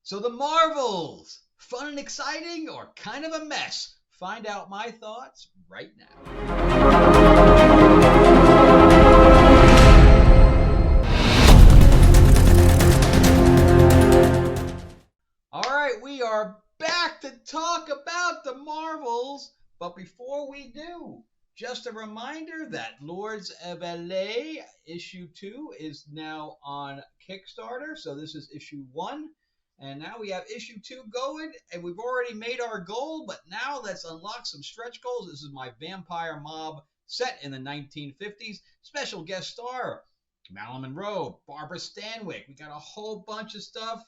So the Marvels, fun and exciting or kind of a mess? Find out my thoughts right now. All right, we are back to talk about the Marvels. But before we do, just a reminder that Lords of LA issue 2 is now on Kickstarter. So this is issue 1. And now we have issue 2 going, and we've already made our goal, but now let's unlock some stretch goals. This is my vampire mob set in the 1950s. Special guest star, Marilyn Monroe, Barbara Stanwyck. We got a whole bunch of stuff.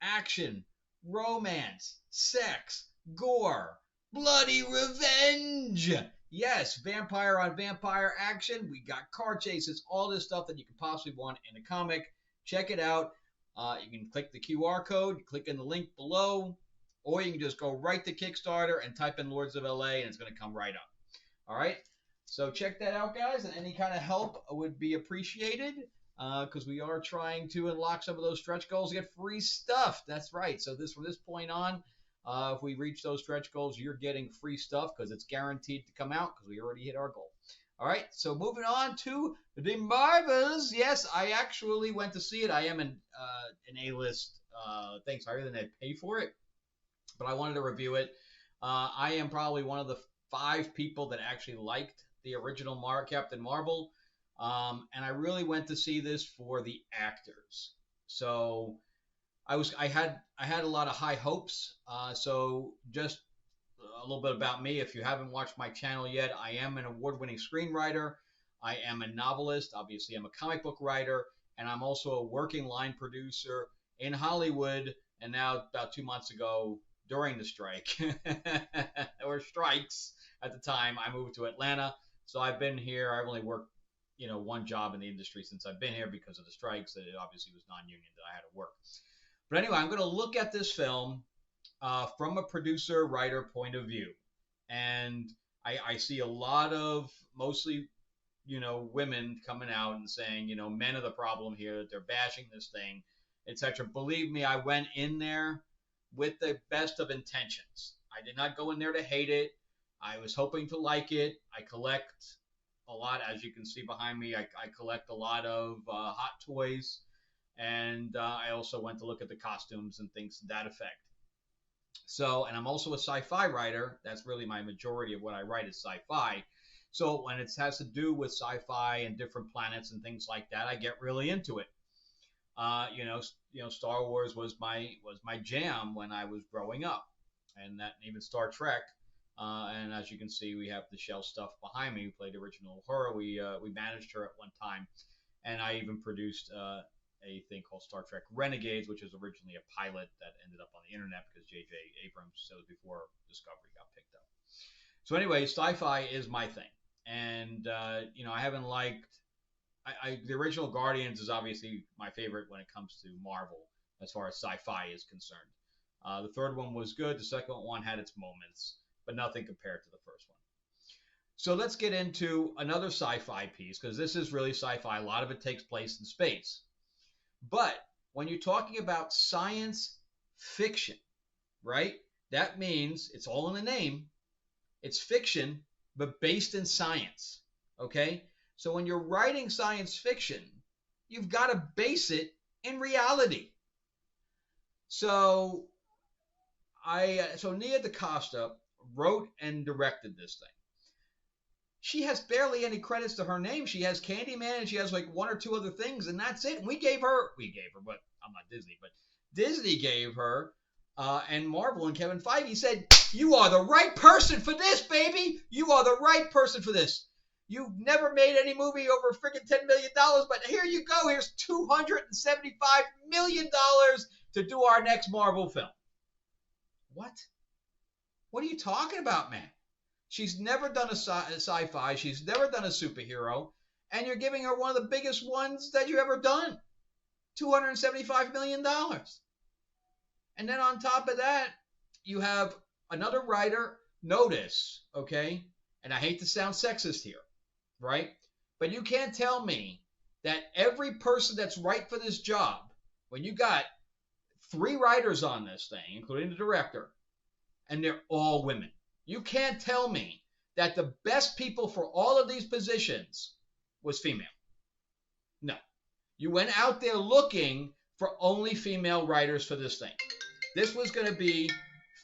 Action, romance, sex, gore, bloody revenge. Yes, vampire on vampire action. We got car chases, all this stuff that you can possibly want in a comic. Check it out. You can click the QR code, click in the link below, or you can just go right to Kickstarter and type in Lords of LA, and it's going to come right up. All right? So check that out, guys, and any kind of help would be appreciated because we are trying to unlock some of those stretch goals to get free stuff. That's right. So from this point on, if we reach those stretch goals, you're getting free stuff because it's guaranteed to come out because we already hit our goal. All right, so moving on to the Marvels. Yes, I actually went to see it. I am an A-list thing, so I really didn't pay for it, but I wanted to review it. I am probably one of the 5 people that actually liked the original Captain Marvel, and I really went to see this for the actors. So I had a lot of high hopes. So just a little bit about me. If you haven't watched my channel yet, I am an award-winning screenwriter. I am a novelist. Obviously, I'm a comic book writer, and I'm also a working line producer in Hollywood. And now, about 2 months ago, during the strike or strikes at the time, I moved to Atlanta. So I've been here. I've only worked, one job in the industry since I've been here because of the strikes. That it obviously was non-union that I had to work. But anyway, I'm going to look at this film from a producer writer point of view, and I see a lot of mostly women coming out and saying men are the problem here, that they're bashing this thing, etc. Believe me, I went in there with the best of intentions. I did not go in there to hate it. I was hoping to like it. I collect a lot, as you can see behind me. I collect a lot of hot toys, and I also went to look at the costumes and things to that effect. So, and I'm also a sci-fi writer. That's really my majority of what I write is sci-fi. So when it has to do with sci-fi and different planets and things like that, I get really into it. Star Wars was my jam when I was growing up, and that even Star Trek. And as you can see, we have the Shell stuff behind me. We played original horror. We managed her at one time, and I even produced a thing called Star Trek Renegades, which was originally a pilot that ended up on the internet because J.J. Abrams, so before Discovery got picked up. So anyway, sci-fi is my thing, and I haven't liked. The original Guardians is obviously my favorite when it comes to Marvel as far as sci-fi is concerned. The third one was good. The second one had its moments, but nothing compared to the first one. So let's get into another sci-fi piece because this is really sci-fi. A lot of it takes place in space. But when you're talking about science fiction, right? That means it's all in the name. It's fiction, but based in science. Okay? So when you're writing science fiction, you've got to base it in reality. So Nia DaCosta wrote and directed this thing. She has barely any credits to her name. She has Candyman and she has like 1 or 2 other things, and that's it. And we gave her, but I'm not Disney, but Disney gave her, and Marvel and Kevin Feige said, "You are the right person for this, baby. You are the right person for this. You've never made any movie over freaking $10 million, but here you go. Here's $275 million to do our next Marvel film." What? What are you talking about, man? She's never done a sci-fi. She's never done a superhero. And you're giving her one of the biggest ones that you've ever done. $275 million. And then on top of that, you have another writer, notice, okay? And I hate to sound sexist here, right? But you can't tell me that every person that's right for this job, when you got 3 writers on this thing, including the director, and they're all women. You can't tell me that the best people for all of these positions was female. No. You went out there looking for only female writers for this thing. This was going to be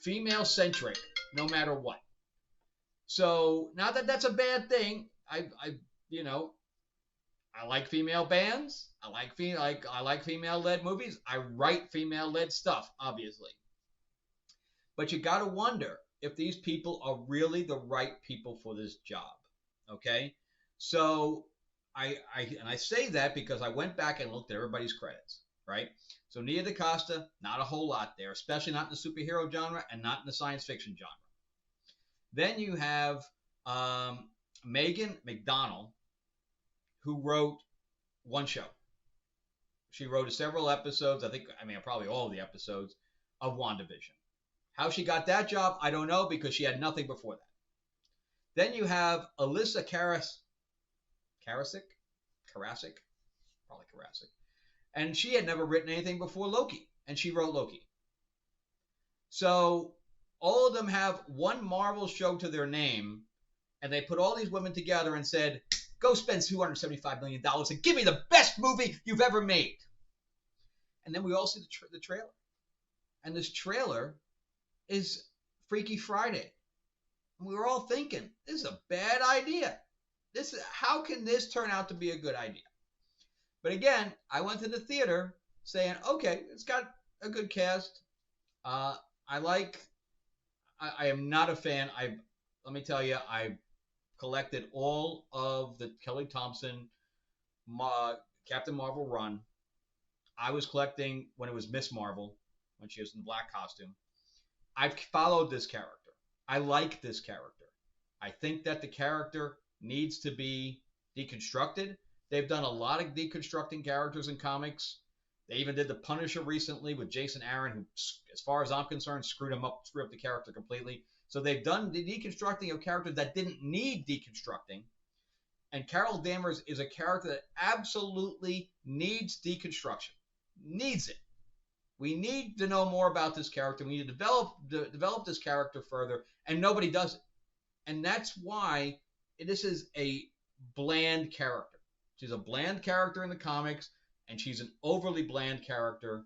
female centric no matter what. So, not that that's a bad thing. You know, I like female bands. I like female led movies. I write female led stuff, obviously. But you got to wonder if these people are really the right people for this job. Okay? So I say that because I went back and looked at everybody's credits, right? So Nia DaCosta, not a whole lot there, especially not in the superhero genre and not in the science fiction genre. Then you have Megan McDonnell, who wrote one show. She wrote several episodes, probably all of the episodes of WandaVision. How she got that job, I don't know, because she had nothing before that. Then you have Alyssa Karasik, and she had never written anything before Loki, and she wrote Loki. So all of them have one Marvel show to their name, and they put all these women together and said, go spend $275 million and give me the best movie you've ever made. And then we all see the trailer. And this trailer is Freaky Friday. And we were all thinking, this is a bad idea. How can this turn out to be a good idea? But again, I went to the theater saying, okay, it's got a good cast. I am not a fan. Let me tell you, I collected all of the Kelly Thompson Captain Marvel run. I was collecting when it was Miss Marvel, when she was in the black costume. I've followed this character. I like this character. I think that the character needs to be deconstructed. They've done a lot of deconstructing characters in comics. They even did the Punisher recently with Jason Aaron, who, as far as I'm concerned, screwed up the character completely. So they've done the deconstructing of characters that didn't need deconstructing. And Carol Danvers is a character that absolutely needs deconstruction. Needs it. We need to know more about this character. We need to develop this character further, and nobody does it. And that's why this is a bland character. She's a bland character in the comics, and she's an overly bland character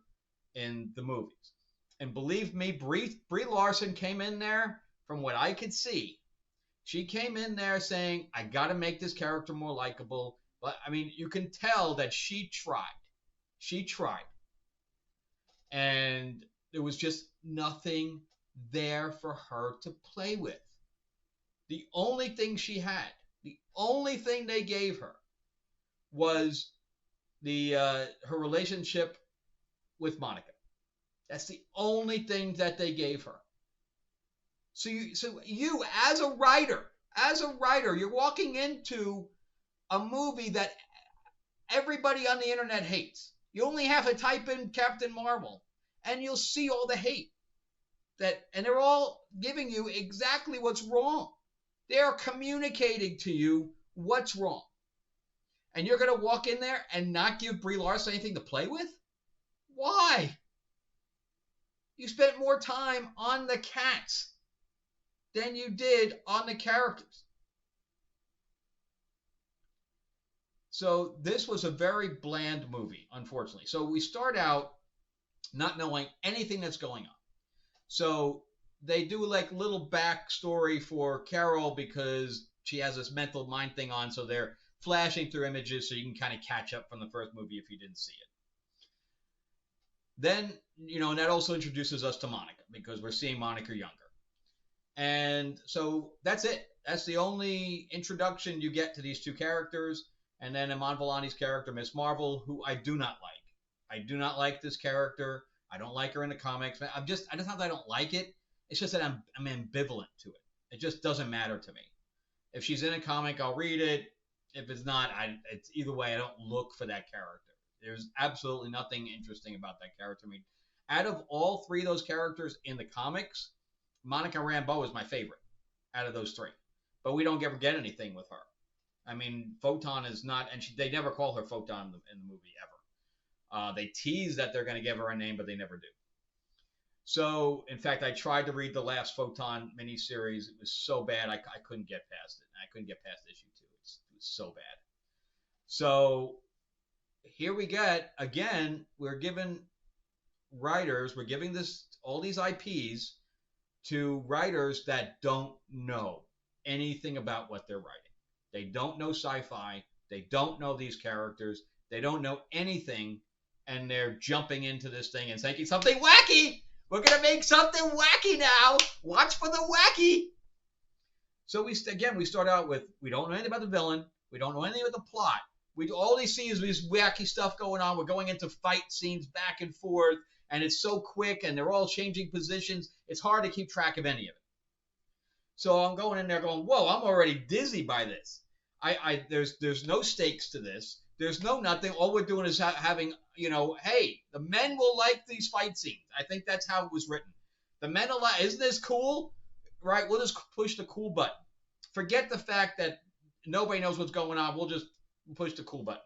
in the movies. And believe me, Brie Larson came in there, from what I could see, she came in there saying, I got to make this character more likable. But, I mean, you can tell that she tried. She tried. And there was just nothing there for her to play with. The only thing she had, the only thing they gave her was her relationship with Monica. That's the only thing that they gave her. So you as a writer, you're walking into a movie that everybody on the internet hates. You only have to type in Captain Marvel, and you'll see all the hate. And they're all giving you exactly what's wrong. They're communicating to you what's wrong. And you're going to walk in there and not give Brie Larson anything to play with? Why? You spent more time on the cats than you did on the characters. So this was a very bland movie, unfortunately. So we start out not knowing anything that's going on. So they do like little backstory for Carol because she has this mental mind thing on, so they're flashing through images so you can kind of catch up from the first movie if you didn't see it. Then, and that also introduces us to Monica because we're seeing Monica younger. And so that's it. That's the only introduction you get to these two characters. And then Iman Vellani's character, Miss Marvel, who I do not like. I do not like this character. I don't like her in the comics. It's not that I don't like it. It's just that I'm ambivalent to it. It just doesn't matter to me. If she's in a comic, I'll read it. If it's not, it's either way. I don't look for that character. There's absolutely nothing interesting about that character. I mean, out of all three of those characters in the comics, Monica Rambeau is my favorite out of those three. But we don't ever get anything with her. I mean, Photon is not, and they never call her Photon in the movie ever. They tease that they're going to give her a name, but they never do. So, in fact, I tried to read the last Photon miniseries. It was so bad, I couldn't get past it. I couldn't get past issue two. It was so bad. So, here we get, again, we're giving writers, we're giving this all these IPs to writers that don't know anything about what they're writing. They don't know sci-fi. They don't know these characters. They don't know anything, and they're jumping into this thing and thinking something wacky. We're gonna make something wacky now. Watch for the wacky. So we start out with we don't know anything about the villain. We don't know anything about the plot. We all they see is this wacky stuff going on. We're going into fight scenes back and forth, and it's so quick, and they're all changing positions. It's hard to keep track of any of it. So I'm going in there going, whoa, I'm already dizzy by this. There's no stakes to this. There's no nothing. All we're doing is having, hey, the men will like these fight scenes. I think that's how it was written. The men will like, isn't this cool? Right? We'll just push the cool button. Forget the fact that nobody knows what's going on. We'll just push the cool button.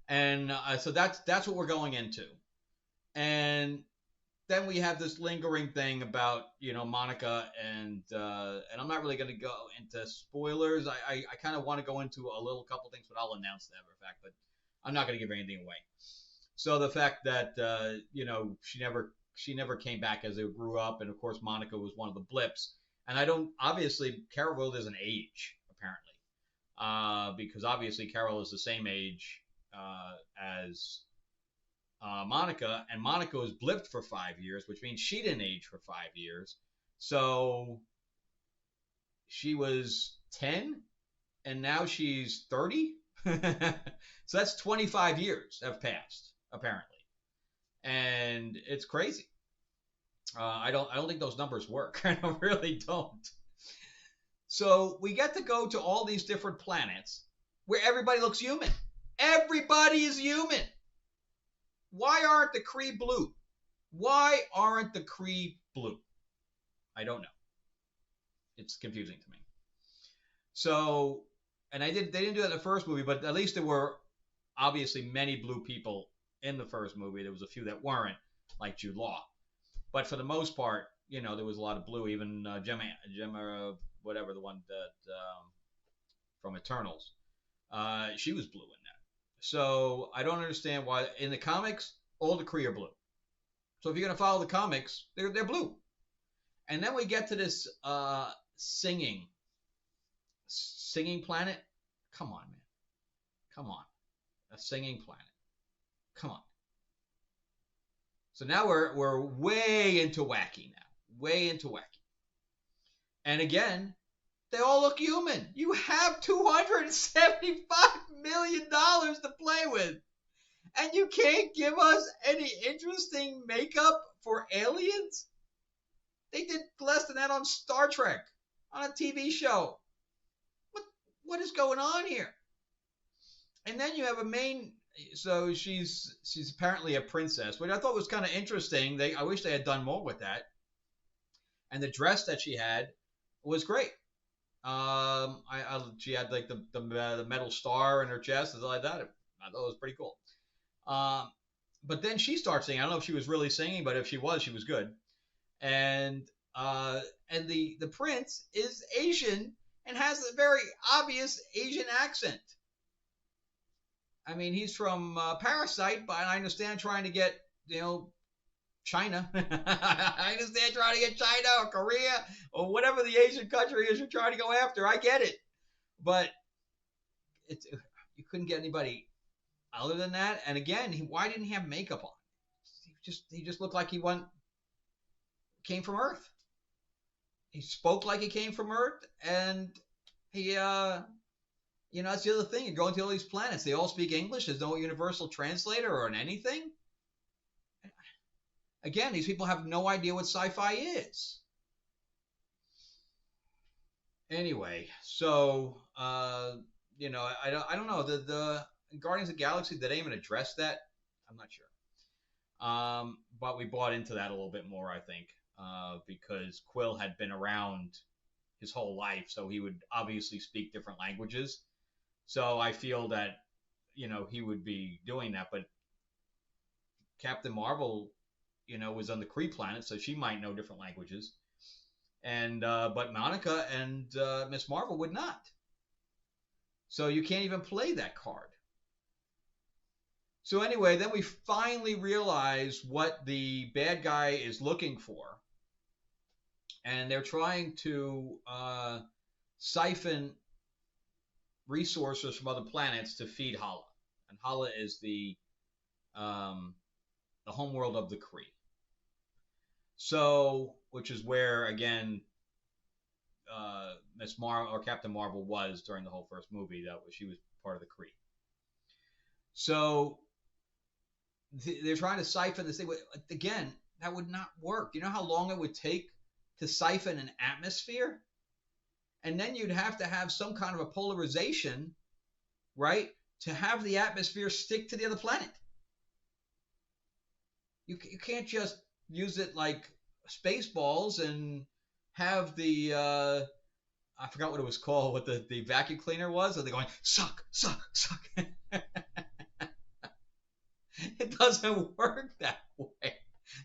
And so that's what we're going into. And then we have this lingering thing about Monica and I'm not really going to go into spoilers. I kind of want to go into a little couple things, but I'll announce that for a fact. But I'm not going to give anything away. So the fact that she never came back as they grew up, and of course Monica was one of the blips. And I don't obviously Carol doesn't age apparently because obviously Carol is the same age as Monica, and Monica was blipped for 5 years, which means she didn't age for 5 years. So she was 10, and now she's 30. So that's 25 years have passed, apparently, and it's crazy. I don't think those numbers work. I really don't. So we get to go to all these different planets where everybody looks human. Everybody is human. Why aren't the Kree blue? Why aren't the Kree blue? I don't know. It's confusing to me. So, and they didn't do that in the first movie, but at least there were obviously many blue people in the first movie. There was a few that weren't, like Jude Law. But for the most part, there was a lot of blue. Even Gemma, whatever, the one that from Eternals, she was blue in that. So I don't understand why in the comics all the Kree are blue. So if you're gonna follow the comics, they're blue. And then we get to this singing planet. Come on, man. Come on. A singing planet. Come on. So now we're way into wacky now. Way into wacky. And again, they all look human. You have $275 million to play with. And you can't give us any interesting makeup for aliens? They did less than that on Star Trek, on a TV show. What is going on here? And then you have a main. So she's apparently a princess, which I thought was kind of interesting. I wish they had done more with that. And the dress that she had was great. She had like the metal star in her chest and like that. I thought it was pretty cool. But then she starts singing. I don't know if she was really singing, but if she was good. And the prince is Asian and has a very obvious Asian accent. I mean, he's from Parasite, but I understand trying to get China. I understand trying to get China or Korea or whatever the Asian country is you're trying to go after. I get it, but you couldn't get anybody other than that. And again, why didn't he have makeup on? He just looked like he came from Earth. He spoke like he came from Earth, and he that's the other thing. You're going to all these planets. They all speak English. There's no universal translator or anything. Again, these people have no idea what sci-fi is. Anyway, so I don't know. The Guardians of the Galaxy, did they even address that? I'm not sure. But we bought into that a little bit more, I think, because Quill had been around his whole life, so he would obviously speak different languages. So I feel that he would be doing that. But Captain Marvel, was on the Kree planet, so she might know different languages. And but Monica and Miss Marvel would not. So you can't even play that card. So anyway, then we finally realize what the bad guy is looking for, and they're trying to siphon resources from other planets to feed Hala, and Hala is the homeworld of the Kree. So, which is where again Miss Marvel or Captain Marvel was during the whole first movie. She was part of the Kree. So they're trying to siphon this thing. Again, that would not work. You know how long it would take to siphon an atmosphere? And then you'd have to have some kind of a polarization, right, to have the atmosphere stick to the other planet. You can't just use it like Spaceballs and have the I forgot what it was called, what the vacuum cleaner was, and they're going suck, suck, suck. It doesn't work that way.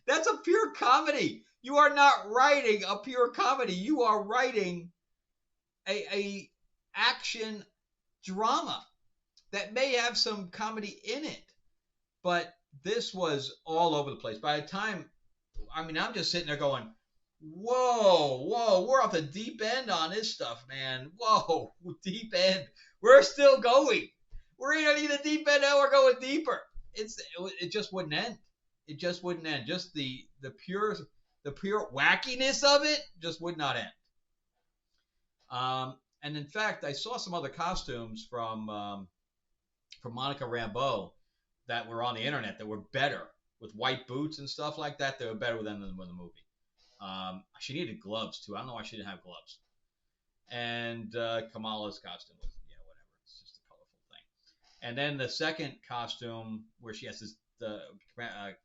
That's a pure comedy. You are not writing a pure comedy. You are writing a action drama that may have some comedy in it, but this was all over the place. By the time, I mean, I'm just sitting there going, whoa, we're off the deep end on this stuff, man. Whoa, deep end. We're still going. We're in the deep end now. We're going deeper. It just wouldn't end. It just wouldn't end. Just the pure wackiness of it just would not end. And in fact, I saw some other costumes from Monica Rambeau that were on the internet that were better with white boots and stuff like that. They were better than the movie. She needed gloves too. I don't know why she didn't have gloves. And Kamala's costume was whatever. It's just a colorful thing. And then the second costume where she has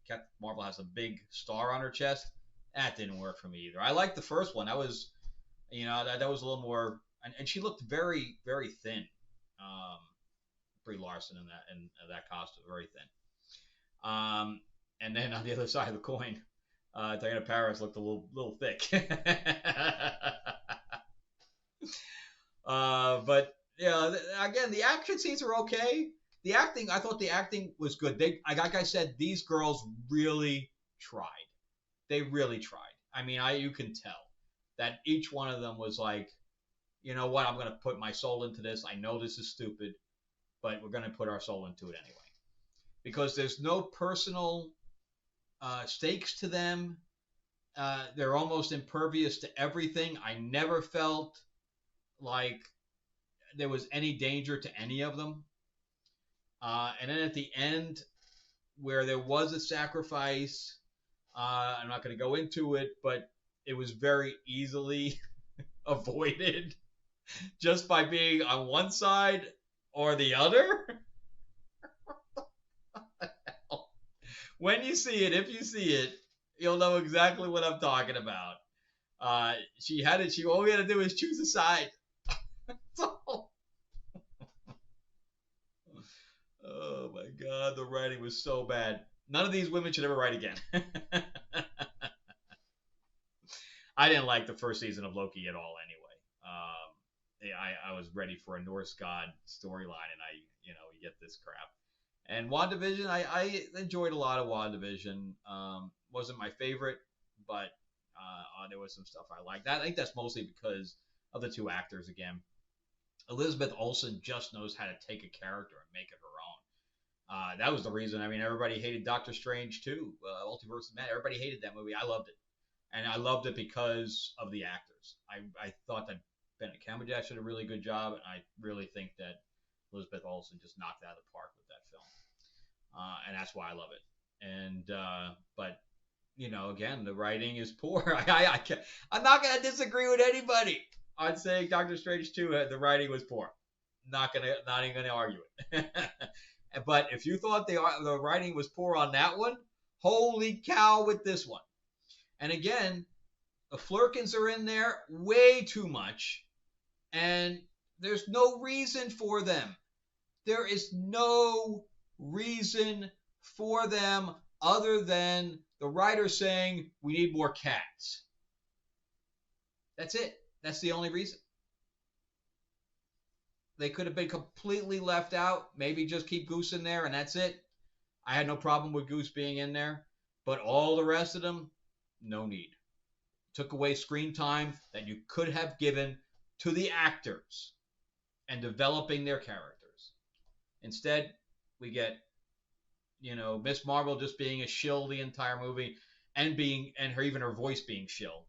Captain Marvel has a big star on her chest. That didn't work for me either. I liked the first one. That was that was a little more, and she looked very, very thin. Brie Larson in that costume, very thin. And then on the other side of the coin, Diana Paris looked a little thick. But again, the action scenes are okay. The acting, I thought the acting was good. Like I said, these girls really tried. They really tried. I mean, you can tell that each one of them was like, you know what, I'm going to put my soul into this. I know this is stupid, but we're going to put our soul into it anyway. Because there's no personal stakes to them. They're almost impervious to everything. I never felt like there was any danger to any of them. And then at the end, where there was a sacrifice, I'm not going to go into it, but it was very easily avoided just by being on one side or the other. When you see it, if you see it, you'll know exactly what I'm talking about. She all we had to do is choose a side. So, oh my God, the writing was so bad. None of these women should ever write again. I didn't like the first season of Loki at all anyway. I was ready for a Norse god storyline, and you get this crap. And WandaVision, I enjoyed a lot of WandaVision. Wasn't my favorite, but there was some stuff I liked. I think that's mostly because of the two actors again. Elizabeth Olsen just knows how to take a character and make it her own. That was the reason. I mean, everybody hated Doctor Strange too. Multiverse of Madness. Everybody hated that movie. I loved it. And I loved it because of the actors. I thought that Benedict Cumberbatch did a really good job, and I really think that Elizabeth Olsen just knocked it out of the park with that film. And that's why I love it. And but again, the writing is poor. I'm not going to disagree with anybody. I'd say Doctor Strange 2, the writing was poor. Not even going to argue it. But if you thought the writing was poor on that one, holy cow with this one. And again, the Flurkins are in there way too much, and there's no reason for them. There is no reason for them other than The writer's saying we need more cats. That's it. That's the only reason. They could have been completely left out. Maybe just keep Goose in there and that's it. I had no problem with Goose being in there, but all the rest of them, no need. Took away screen time that you could have given to the actors and developing their characters. Instead, we get, Miss Marvel just being a shill the entire movie and her even her voice being shill.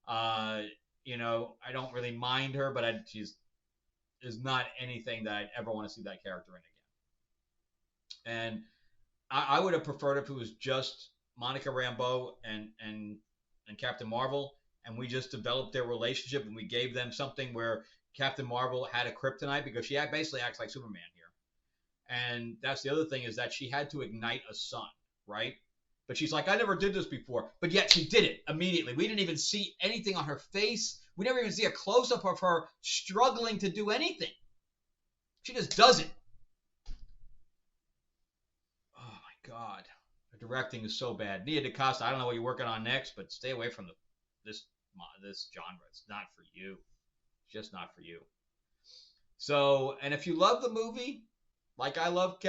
Uh, I don't really mind her, but she's is not anything that I'd ever want to see that character in again. And I would have preferred if it was just Monica Rambeau and Captain Marvel, and we just developed their relationship and we gave them something where Captain Marvel had a kryptonite because she basically acts like Superman here. And that's the other thing is that she had to ignite a sun, right? But she's like, I never did this before. But yet she did it immediately. We didn't even see anything on her face. We never even see a close up of her struggling to do anything. She just does it. Oh my God. The directing is so bad. Nia DaCosta, I don't know what you're working on next, but stay away from this genre. It's not for you. It's just not for you. So, and if you love the movie, like I love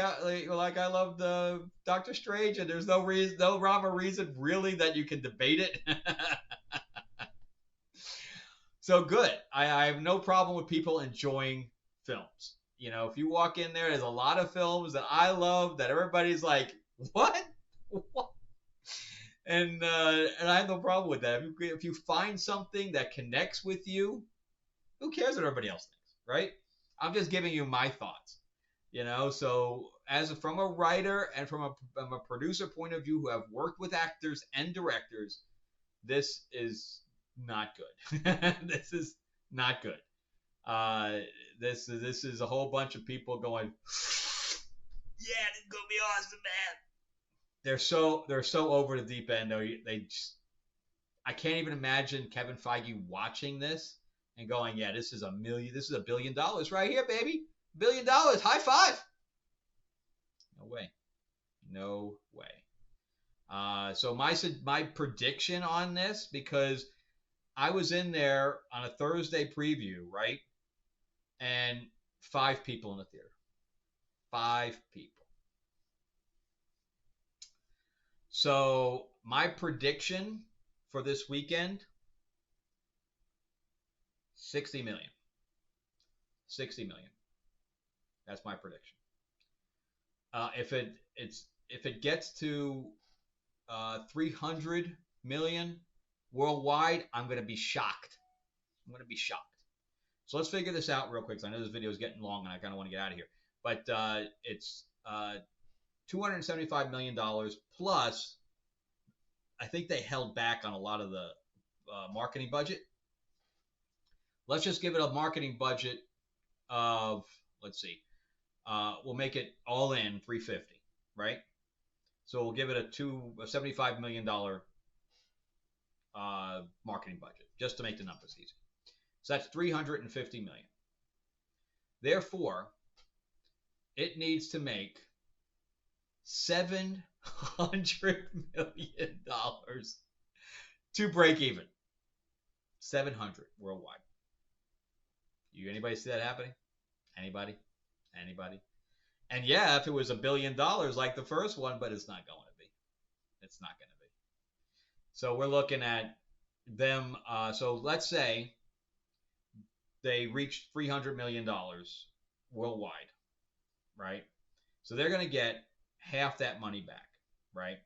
Doctor Strange, and there's no reason, no rhyme or reason really that you can debate it. So good. I have no problem with people enjoying films. If you walk in there's a lot of films that I love that everybody's like, what? What? And I have no problem with that. If you find something that connects with you, who cares what everybody else thinks, right? I'm just giving you my thoughts. So from a writer and from a producer point of view who have worked with actors and directors, this is not good. This is not good. This is a whole bunch of people going, yeah, this is gonna be awesome, man. They're so over the deep end. I can't even imagine Kevin Feige watching this and going, yeah, this is $1 billion right here, baby. $1 billion, high five. No way. No way. So my prediction on this, because I was in there on a Thursday preview, right? And 5 people in the theater. 5 people. So my prediction for this weekend, 60 million. 60 million. That's my prediction. If it gets to 300 million worldwide, I'm going to be shocked. I'm going to be shocked. So let's figure this out real quick, because I know this video is getting long and I kind of want to get out of here. But it's $275 million plus, I think they held back on a lot of the marketing budget. Let's just give it a marketing budget of, let's see, we'll make it all in 350, right? So we'll give it a $75 million marketing budget, just to make the numbers easy. So that's 350 million. Therefore, it needs to make $700 million to break even. 700 worldwide. Anybody see that happening? Anybody? And yeah, if it was $1 billion like the first one, but it's not going to be. It's not going to be. So we're looking at them. So let's say they reached $300 million worldwide, right? So they're going to get half that money back, right?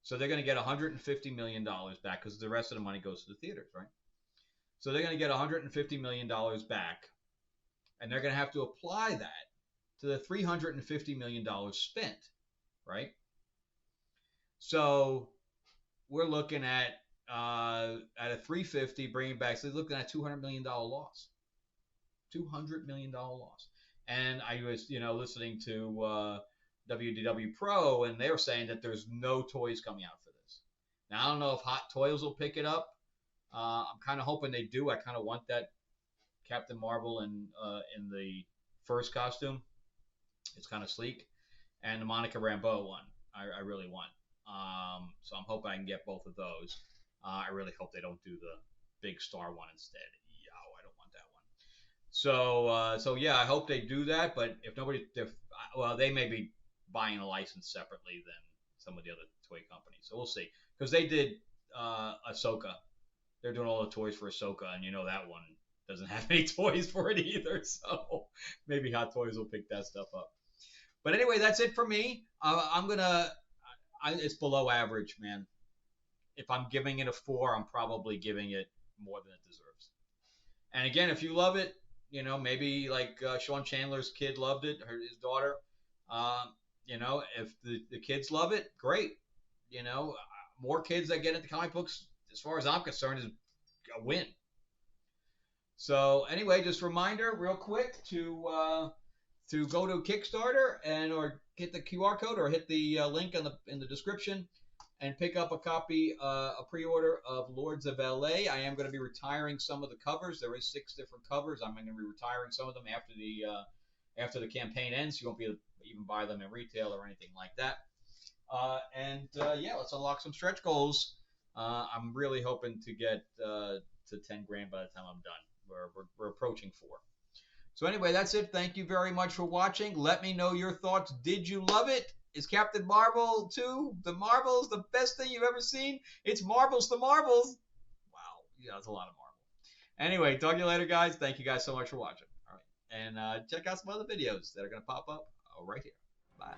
So they're going to get $150 million back because the rest of the money goes to the theaters, right? So they're going to get $150 million back, and they're going to have to apply that to the $350 million spent, right? So we're looking at a 350 bringing back, so they're looking at $200 million loss. $200 million loss. And I was, listening to WDW Pro, and they were saying that there's no toys coming out for this. Now, I don't know if Hot Toys will pick it up. I'm kind of hoping they do. I kind of want that Captain Marvel in the first costume. It's kind of sleek. And the Monica Rambeau one, I really want. So I'm hoping I can get both of those. I really hope they don't do the big star one instead. Yo, I don't want that one. So yeah, I hope they do that. But if nobody, well, they may be buying a license separately than some of the other toy companies. So we'll see. Because they did Ahsoka. They're doing all the toys for Ahsoka, and you know that one doesn't have any toys for it either. So maybe Hot Toys will pick that stuff up. But anyway, that's it for me. I'm gonna. It's below average, man. If I'm giving it a 4, I'm probably giving it more than it deserves. And again, if you love it, maybe like Sean Chandler's kid loved it, his daughter. If the kids love it, great. More kids that get into comic books, as far as I'm concerned, is a win. So anyway, just a reminder, real quick, to go to Kickstarter or hit the QR code or hit the link in the description and pick up a copy, a pre-order of Lords of LA. I am going to be retiring some of the covers. There is 6 different covers. I'm going to be retiring some of them after the campaign ends. You won't be able to even buy them in retail or anything like that. Yeah, let's unlock some stretch goals. I'm really hoping to get to 10 grand by the time I'm done. We're approaching 4. So anyway, that's it. Thank you very much for watching. Let me know your thoughts. Did you love it? Is Captain Marvel 2, the Marvels, the best thing you've ever seen? It's Marvels the Marvels. Wow. Yeah, that's a lot of Marvel. Anyway, talk to you later, guys. Thank you guys so much for watching. All right. And check out some other videos that are going to pop up right here. Bye.